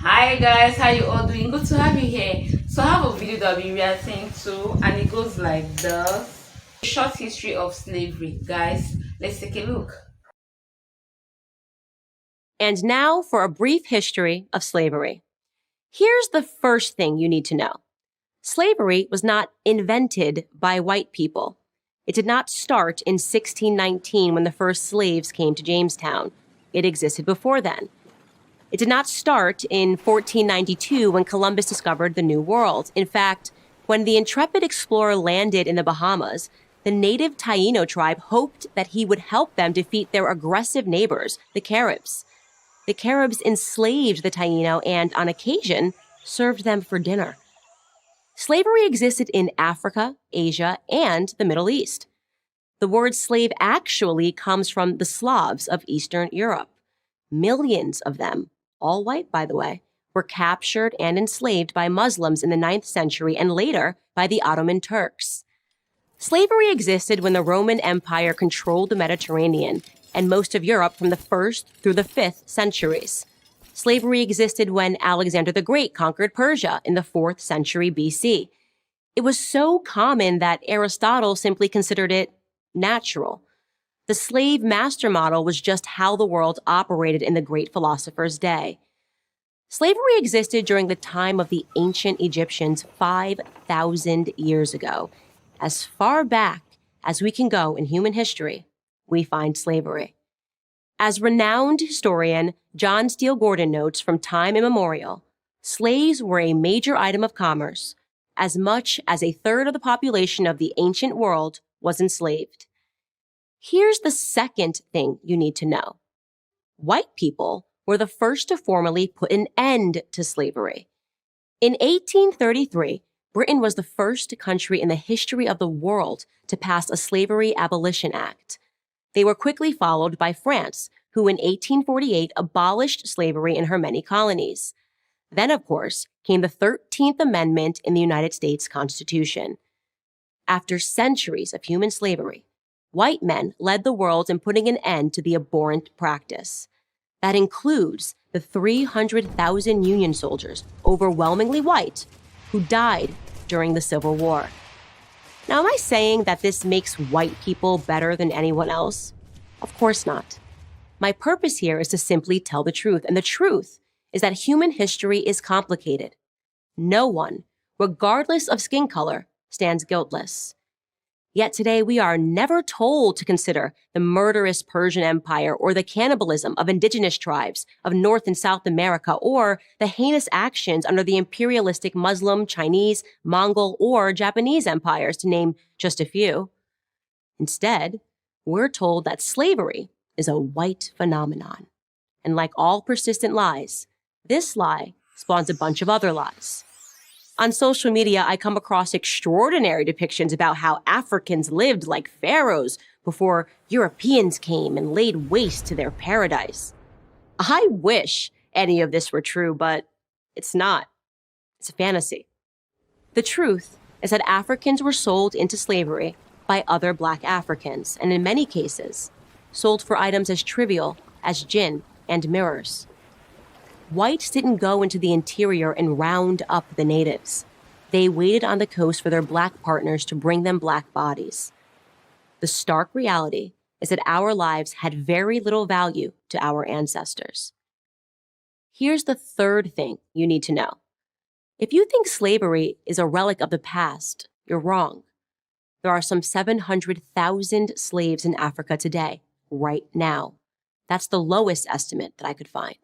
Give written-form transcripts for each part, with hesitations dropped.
Hi guys, how you all doing? Good to have you here. So I have a video that we reacting to and it goes like this. Short history of slavery. Guys, let's take a look. And now for a brief history of slavery. Here's the first thing you need to know. Slavery was not invented by white people. It did not start in 1619 when the first slaves came to Jamestown. It existed before then. It did not start in 1492 when Columbus discovered the New World. In fact, when the intrepid explorer landed in the Bahamas, the native Taino tribe hoped that he would help them defeat their aggressive neighbors, the Caribs. The Caribs enslaved the Taino and, on occasion, served them for dinner. Slavery existed in Africa, Asia, and the Middle East. The word slave actually comes from the Slavs of Eastern Europe. Millions of them, all white by the way, were captured and enslaved by Muslims in the 9th century and later by the Ottoman Turks. Slavery existed when the Roman Empire controlled the Mediterranean and most of Europe from the 1st through the 5th centuries. Slavery existed when Alexander the Great conquered Persia in the 4th century BC. It was so common that Aristotle simply considered it natural. The slave-master model was just how the world operated in the great philosopher's day. Slavery existed during the time of the ancient Egyptians 5,000 years ago. As far back as we can go in human history, we find slavery. As renowned historian John Steele Gordon notes from time immemorial, slaves were a major item of commerce. As much as a third of the population of the ancient world was enslaved. Here's the second thing you need to know. White people were the first to formally put an end to slavery. In 1833, Britain was the first country in the history of the world to pass a Slavery Abolition Act. They were quickly followed by France, who in 1848 abolished slavery in her many colonies. Then, of course, came the 13th Amendment in the United States Constitution. After centuries of human slavery, white men led the world in putting an end to the abhorrent practice. That includes the 300,000 Union soldiers, overwhelmingly white, who died during the Civil War. Now, am I saying that this makes white people better than anyone else? Of course not. My purpose here is to simply tell the truth, and the truth is that human history is complicated. No one, regardless of skin color, stands guiltless. Yet today we are never told to consider the murderous Persian Empire or the cannibalism of indigenous tribes of North and South America or the heinous actions under the imperialistic Muslim, Chinese, Mongol, or Japanese empires, to name just a few. Instead, we're told that slavery is a white phenomenon. And like all persistent lies, this lie spawns a bunch of other lies. On social media, I come across extraordinary depictions about how Africans lived like pharaohs before Europeans came and laid waste to their paradise. I wish any of this were true, but it's not. It's a fantasy. The truth is that Africans were sold into slavery by other Black Africans, and in many cases, sold for items as trivial as gin and mirrors. Whites didn't go into the interior and round up the natives. They waited on the coast for their Black partners to bring them Black bodies. The stark reality is that our lives had very little value to our ancestors. Here's the third thing you need to know. If you think slavery is a relic of the past, you're wrong. There are some 700,000 slaves in Africa today, right now. That's the lowest estimate that I could find.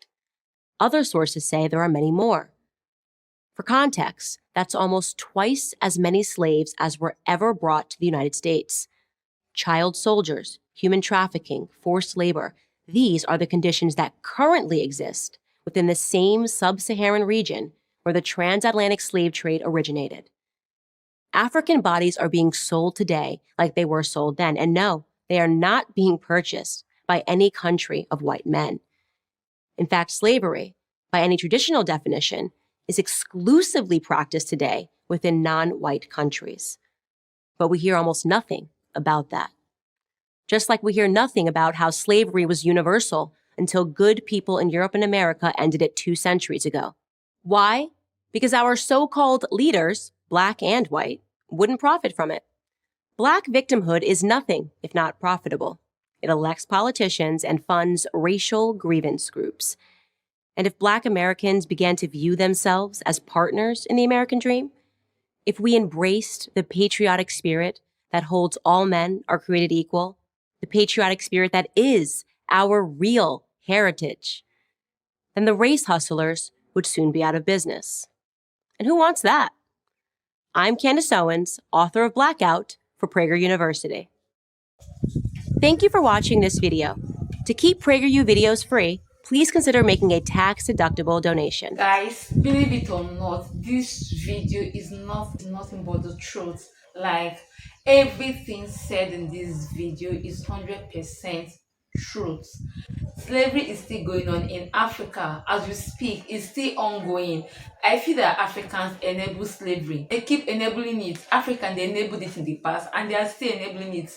Other sources say there are many more. For context, that's almost twice as many slaves as were ever brought to the United States. Child soldiers, human trafficking, forced labor, these are the conditions that currently exist within the same sub-Saharan region where the transatlantic slave trade originated. African bodies are being sold today like they were sold then, and no, they are not being purchased by any country of white men. In fact, slavery, by any traditional definition, is exclusively practiced today within non-white countries. But we hear almost nothing about that. Just like we hear nothing about how slavery was universal until good people in Europe and America ended it 2 centuries ago. Why? Because our so-called leaders, black and white, wouldn't profit from it. Black victimhood is nothing if not profitable. It elects politicians and funds racial grievance groups. And if Black Americans began to view themselves as partners in the American dream, if we embraced the patriotic spirit that holds all men are created equal, the patriotic spirit that is our real heritage, then the race hustlers would soon be out of business. And who wants that? I'm Candace Owens, author of Blackout for Prager University. Thank you for watching this video. To keep PragerU videos free, please consider making a tax-deductible donation. Guys, believe it or not, this video is nothing but the truth. Like, everything said in this video is 100% truth. Slavery is still going on in Africa as we speak. It's still ongoing. I feel that Africans enable slavery. They keep enabling it. Africans, they enabled it in the past and they are still enabling it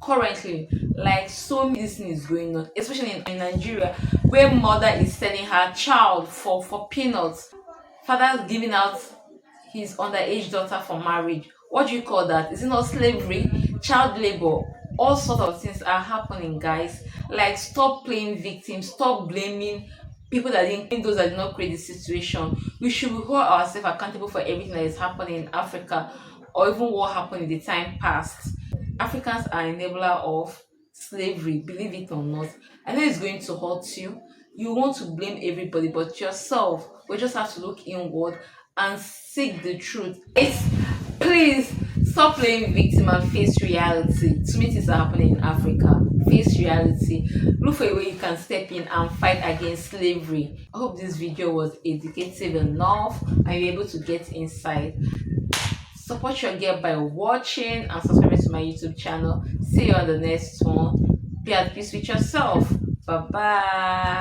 currently. Like, so many things is going on, especially in Nigeria, where mother is selling her child for peanuts, father giving out his underage daughter for marriage. What do you call that? Is it not slavery? Child labor? All sorts of things are happening, guys. Like, stop playing victim, stop blaming people that didn't, those that did not create the situation. We should hold ourselves accountable for everything that is happening in Africa, or even what happened in the time past. Africans are enabler of slavery, believe it or not. I know it's going to hurt you. You want to blame everybody but yourself. We just have to look inward and seek the truth. Please stop playing victim and face reality. Too many things are happening in Africa. Face reality. Look for a way you can step in and fight against slavery. I hope this video was educative enough and you're able to get insight. Support your girl by watching and subscribing to my YouTube channel. See you on the next one. Be at peace with yourself. Bye bye.